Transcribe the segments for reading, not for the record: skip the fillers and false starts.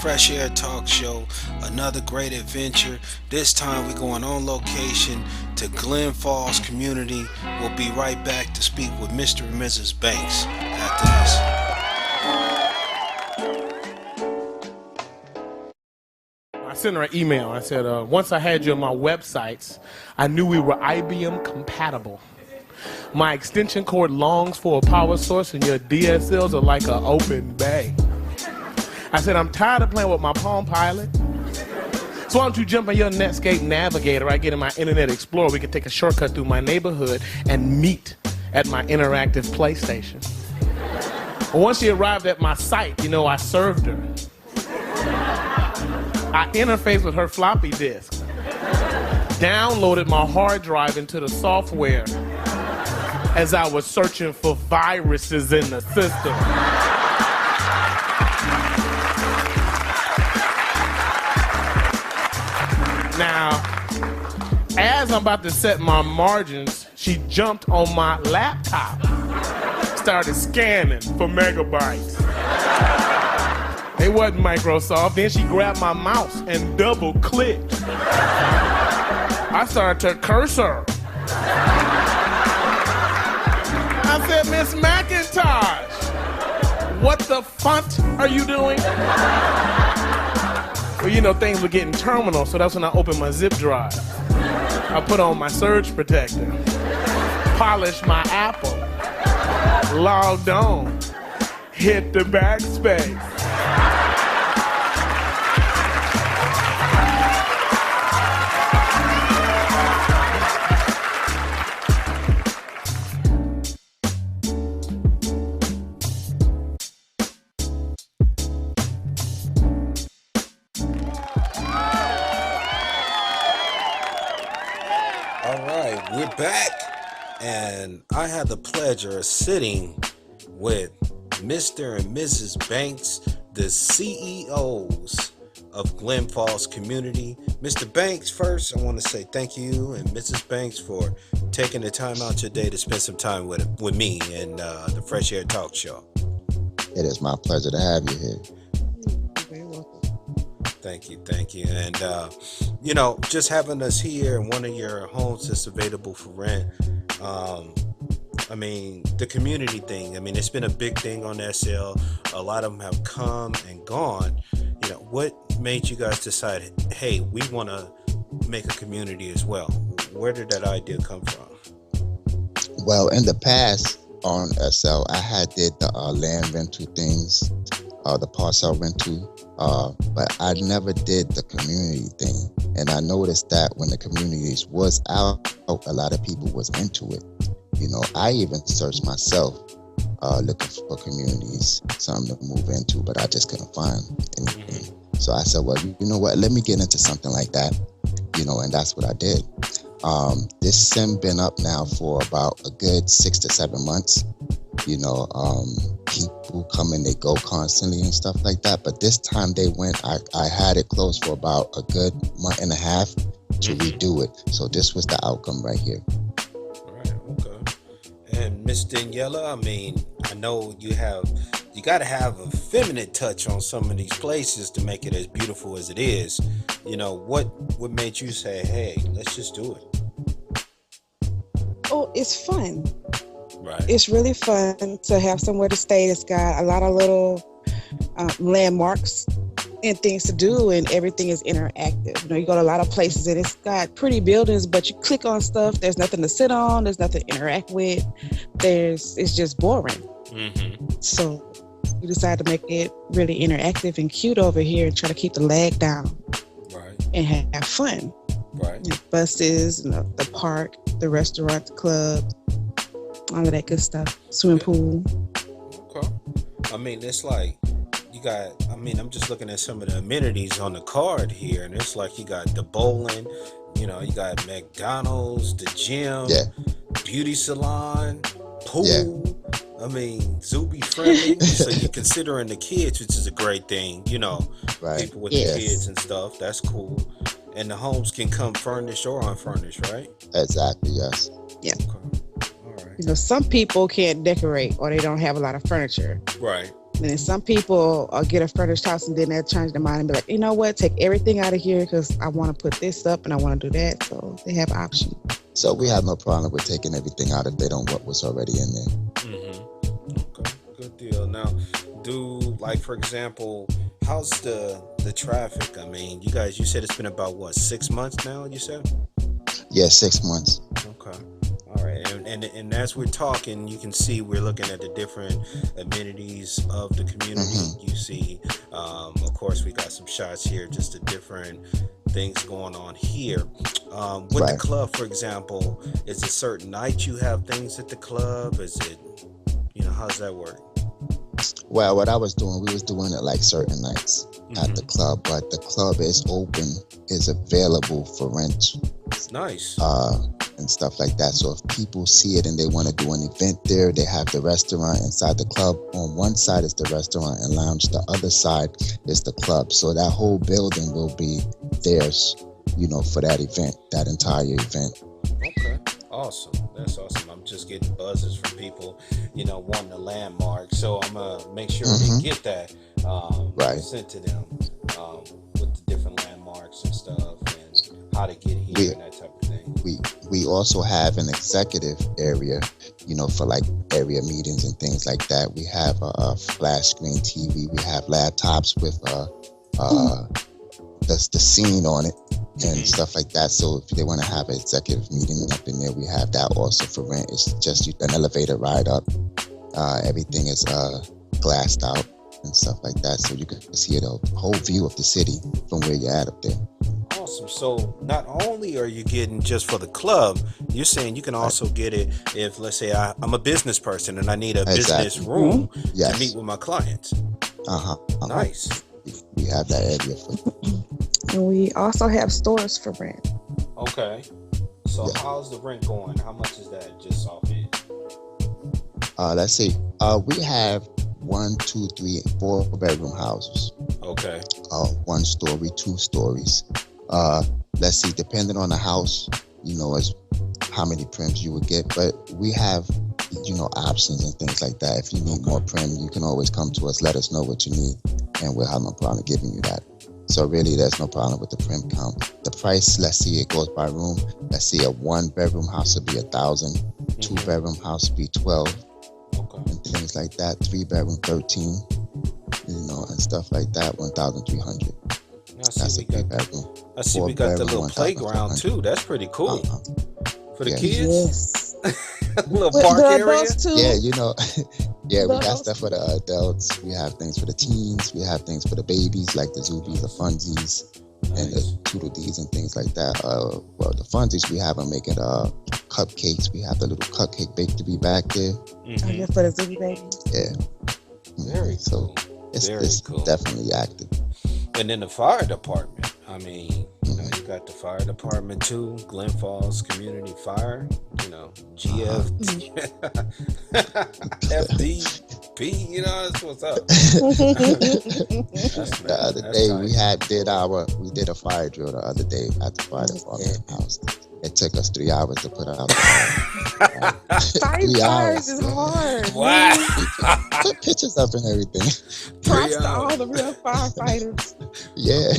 Fresh Air Talk Show. Another great adventure. This time we're going on location to Glen Falls Community. We'll be right back to speak with Mr. and Mrs. Banks after I sent her an email. I said, once I had you on my websites, I knew we were IBM compatible. My extension cord longs for a power source, and your DSLs are like an open bay. I said, I'm tired of playing with my Palm Pilot. So why don't you jump on your Netscape Navigator? I get in my Internet Explorer. We can take a shortcut through my neighborhood and meet at my interactive PlayStation. Once she arrived at my site, I served her. I interfaced with her floppy disk, downloaded my hard drive into the software as I was searching for viruses in the system. Now, as I'm about to set my margins, she jumped on my laptop, started scanning for megabytes. It wasn't Microsoft. Then she grabbed my mouse and double-clicked. I started to curse her. I said, Miss McIntosh, what the font are you doing? Well, things were getting terminal, so that's when I opened my zip drive. I put on my surge protector, polished my Apple, logged on, hit the backspace. we're back, and I had the pleasure of sitting with Mr. and Mrs. Banks, the CEOs of Glen Falls Community. Mr. Banks, first, I want to say thank you, and Mrs. Banks, for taking the time out today to spend some time with me and the Fresh Air Talk Show. It is my pleasure to have you here. You're very welcome. Thank you. And, just having us here in one of your homes that's available for rent, the community thing, it's been a big thing on SL. A lot of them have come and gone. What made you guys decide, hey, we want to make a community as well? Where did that idea come from? Well, in the past on SL, I had did the land rental things, the parcel rental, but I never did the community thing. And I noticed that when the communities was out, a lot of people was into it. I even searched myself, looking for communities, something to move into, but I just couldn't find anything. So I said, well, you know what, let me get into something like that, and that's what I did. This sim been up now for about a good 6 to 7 months. People come and they go constantly and stuff like that. But this time they went, I had it closed for about a good month and a half to redo it. So this was the outcome right here. All right, okay. And Miss Daniela, I know you got to have a feminine touch on some of these places to make it as beautiful as it is. What made you say, hey, let's just do it? Oh, it's fun. Right. It's really fun to have somewhere to stay that's got a lot of little landmarks and things to do, and everything is interactive. You go to a lot of places and it's got pretty buildings, but you click on stuff, there's nothing to sit on, there's nothing to interact with, it's just boring. So we decided to make it really interactive and cute over here and try to keep the lag down. Right. And have fun. Right. Buses, the park, the restaurant, the club, all of that good stuff. Swimming pool. Okay. It's like you got, I'm just looking at some of the amenities on the card here, and it's like you got the bowling, you got McDonald's, the gym, beauty salon, pool. Yeah. Zuby friendly. So you're considering the kids, which is a great thing, right. People with the kids and stuff. That's cool. And the homes can come furnished or unfurnished, right? Exactly, yes. Yeah. Okay. All right. Some people can't decorate or they don't have a lot of furniture. Right. And then some people get a furnished house and then they'll change their mind and be like, you know what, take everything out of here because I want to put this up and I want to do that. So they have options. So we have no problem with taking everything out if they don't want what's already in there. Okay, good deal. Now, like for example, how's the traffic? I mean, you said it's been about what, 6 months now? You said? Yeah, 6 months. Okay. All right, and as we're talking, you can see we're looking at the different amenities of the community. You see, of course, we got some shots here, just the different things going on here. With the club, for example, is it certain nights you have things at the club? Is it, how does that work? Well, what I was doing, we was doing it like certain nights at the club, but the club is open, is available for rent. Nice. And stuff like that. So if people see it and they want to do an event there, they have the restaurant inside the club. On one side is the restaurant and lounge. The other side is the club. So that whole building will be theirs, for that event, that entire event. Okay. Awesome. That's awesome. I'm just getting buzzes from people, wanting a landmark. So I'm going to make sure they get that sent to them with the different landmarks and stuff and how to get here and that type of thing. We also have an executive area, for like area meetings and things like that. We have a flash screen TV. We have laptops with the scene on it and stuff like that. So if they want to have an executive meeting up in there, we have that also for rent. It's just an elevator ride up. Everything is glassed out and stuff like that. So you can see the whole view of the city from where you're at up there. Awesome. So not only are you getting just for the club, you're saying you can also get it if, let's say, I'm a business person and I need a business room to meet with my clients. Nice. We have that area for. And we also have stores for rent. Okay. So how's the rent going? How much is that just off it? Let's see. We have 1, 2, 3, 4 bedroom houses. Okay. 1 story, 2 stories. Let's see, depending on the house, as how many prims you would get. But we have, options and things like that. If you need more prim, you can always come to us, let us know what you need, and we'll have no problem giving you that. So really, there's no problem with the prim count. The price, let's see, it goes by room. Let's see, a 1 bedroom house would be 1,000. 2 bedroom house would be 12. And things like that. 3 bedroom, 13. And stuff like that. 1,300. That's a 3 bedroom. I see we got the little playground too. That's pretty cool. For the kids? Yes. Little park area? Yeah, we got stuff for the adults. We have things for the teens. We have things for the babies, like the Zoobies, the Funsies, and the Toodle-Dees and things like that. Well, the Funsies, we have them making cupcakes. We have the little cupcake bakery back there. For the Zoobie babies. Yeah. Very cool. It's cool. Definitely active. And then the fire department. I mean, you got the fire department too. Glen Falls Community Fire. GF, FDP. That's what's up. The other day we did a fire drill the other day at the fire department house. It took us 3 hours to put out the fire. 5 hours is hard. Wow. We put pictures up and everything. Props to all the real firefighters. Yeah.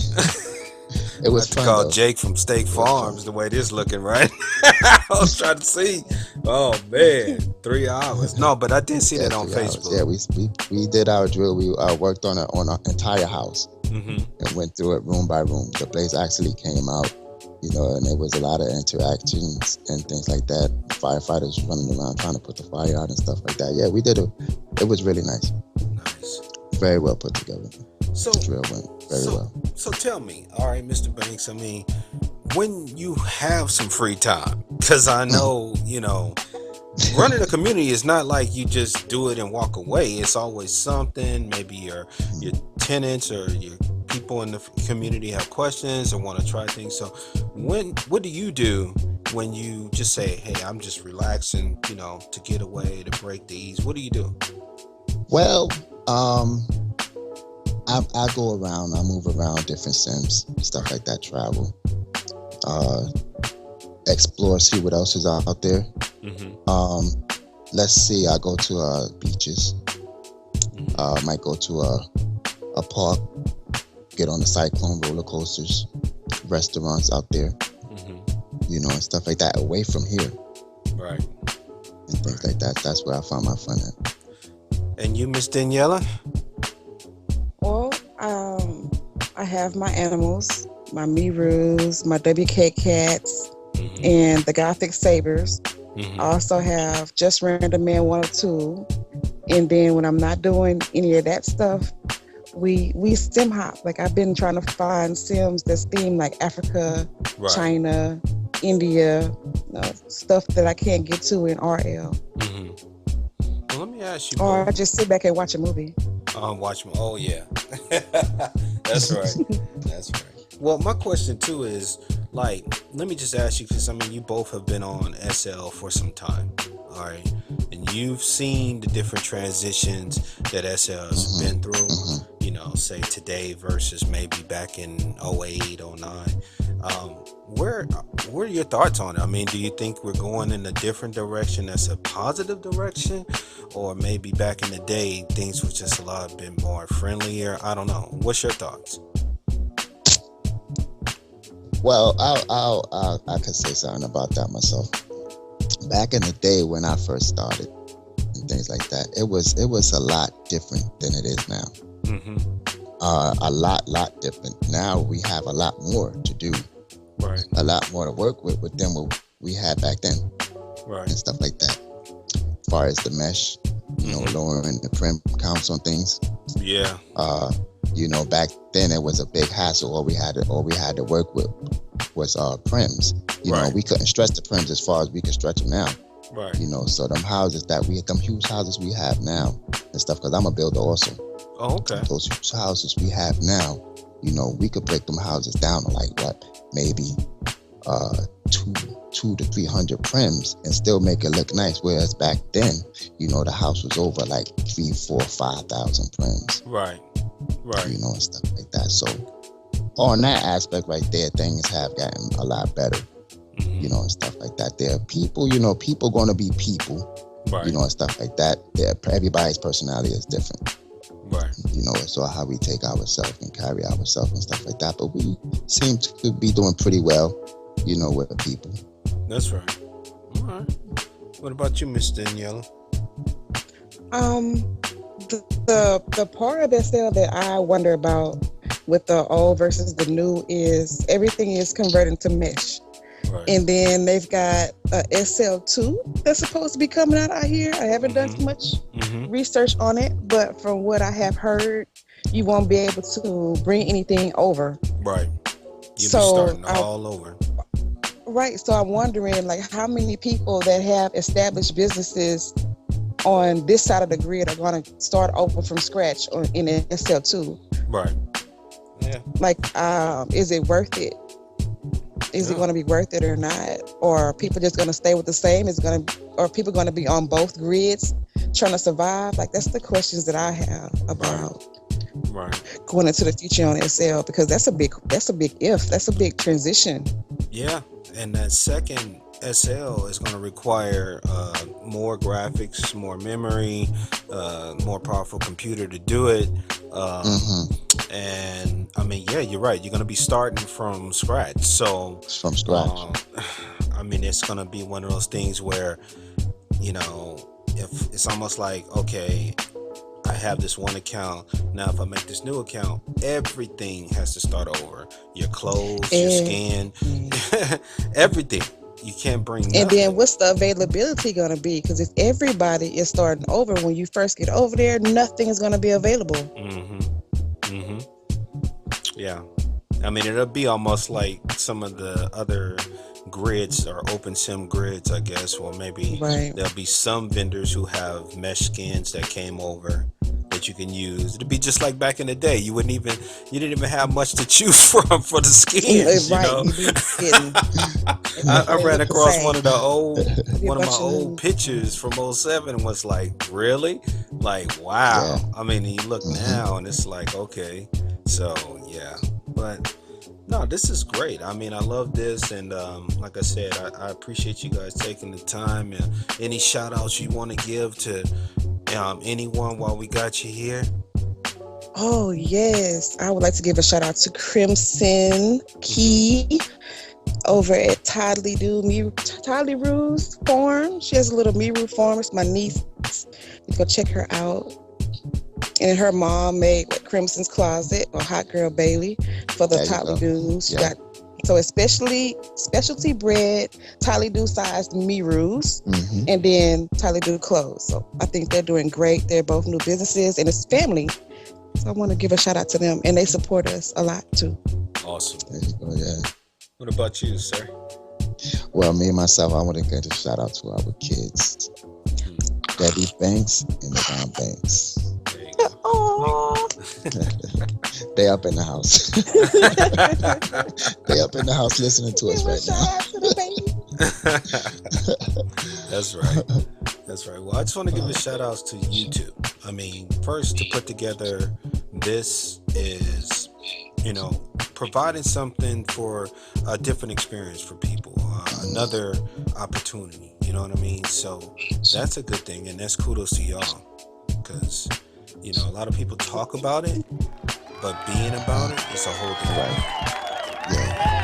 It was fun. Call Jake from State Farms the way this looking, right? I was trying to see. Oh man, 3 hours. No, but I did see that on Facebook. Hours. Yeah, we did our drill. We worked on an entire house and went through it room by room. The blaze actually came out, and there was a lot of interactions and things like that. Firefighters running around trying to put the fire out and stuff like that. Yeah, we did it. It was really nice. Nice. Very well put together. So the drill went very well. So tell me, all right, Mr. Banks, I mean, when you have some free time, because I know, running a community is not like you just do it and walk away. It's always something. Maybe your tenants or your people in the community have questions or want to try things. So what do you do when you just say, hey, I'm just relaxing, to get away, to break the ease? What do you do? Well, I go around, I move around different sims, stuff like that, travel, explore, see what else is out there. Let's see, I go to beaches, Might go to a park, get on the Cyclone roller coasters, restaurants out there, and stuff like that, away from here. Right. And things like that. That's where I find my fun at. And you, Miss Daniela? Well, I have my animals, my Mirus, my WK cats, and the Gothic Sabers. I also have Just Random Man 102. And then when I'm not doing any of that stuff, we sim hop. Like, I've been trying to find sims that's themed like Africa, China, India, stuff that I can't get to in RL. Well, let me ask you. Or I just sit back and watch a movie. Watch. Oh yeah, that's right. That's right. Well, my question too is, like, let me just ask you, because I mean, you both have been on SL for some time, all right, and you've seen the different transitions that SL has been through. Say today versus maybe back in 08, 09. What are your thoughts on it? I mean, do you think we're going in a different direction that's a positive direction, or maybe back in the day things was just a lot bit more friendlier? I don't know. What's your thoughts? Well, I could say something about that myself. Back in the day when I first started and things like that, it was a lot different than it is now. A lot different. Now we have a lot more to do. Right. A lot more to work with than what we had back then. Right. And stuff like that. As far as the mesh, lowering the prim counts on things. Yeah. Back then it was a big hassle. All we had to work with was prims. We couldn't stretch the prims as far as we could stretch them now. Right. So them huge houses we have now and stuff, because I'm a builder also. Oh, okay. Those huge houses we have now, we could break them houses down to like what, maybe 200 to 300 prims and still make it look nice. Whereas back then, the house was over like 3, 4, 5,000 prims. Right. And stuff like that. So on that aspect right there, things have gotten a lot better. And stuff like that. There are people, people gonna be people. Right. And stuff like that. Everybody's personality is different. Right. So how we take ourselves and carry ourselves and stuff like that. But we seem to be doing pretty well, with the people. That's right. All right. What about you, Miss Daniela? The part of SL that I wonder about with the old versus the new is everything is converting to mesh. Right. And then they've got a SL2 that's supposed to be coming out here. I haven't done too much research on it, but from what I have heard, you won't be able to bring anything over. Right. You'll be starting all over. Right. So I'm wondering, like, how many people that have established businesses on this side of the grid are going to start over from scratch in SL2? Right. Yeah. Like, is it worth it? Is it going to be worth it or not? Or are people just going to stay with the same? Are people going to be on both grids trying to survive? Like, that's the questions that I have about going into the future on SL, because that's a big if. That's a big transition. Yeah. And that second SL is going to require more graphics, more memory, more powerful computer to do it. And I mean, yeah, you're right. You're going to be starting from scratch. So from scratch. I mean, it's going to be one of those things where, if it's almost like, okay, I have this one account. Now, if I make this new account, everything has to start over. Your clothes, your skin, everything. You can't bring nothing. And then what's the availability going to be? Because if everybody is starting over, when you first get over there, nothing is going to be available. Yeah. I mean, it'll be almost like some of the other grids or open sim grids, I guess. Well, maybe there'll be some vendors who have mesh skins that came over that you can use. It'll be just like back in the day. You didn't even have much to choose from for the skins. I ran across one of my old pictures from 07 and was like, really? Like, wow. Yeah. I mean, you look now and it's like, okay. So yeah, but no, this is great. I mean, I love this, and like I said, I appreciate you guys taking the time. Any shout outs you want to give to anyone while we got you here? Oh yes, I would like to give a shout out to Crimson Key over at Toddly Roo's farm. She has a little Miru farm. It's my niece. You go check her out. And her mom made Crimson's Closet or Hot Girl Bailey for the Toddly Doos. She got so especially specialty bred Toddly Doo sized Mirus, and then Toddly Doo clothes. So I think they're doing great. They're both new businesses and it's family. So I want to give a shout out to them, and they support us a lot too. Awesome. There you go, yeah. What about you, sir? Well, me myself, I want to give a shout out to our kids, Debbie Banks and Yvonne Banks. There you go. Aww. They up in the house. They up in the house listening to us right now. That's right. That's right. Well, I just want to give a shout out to YouTube. I mean, first, to put together this is, providing something for a different experience for people, another opportunity, you know what I mean? So that's a good thing, and that's kudos to y'all, because, a lot of people talk about it, but being about it is a whole different thing. Yeah.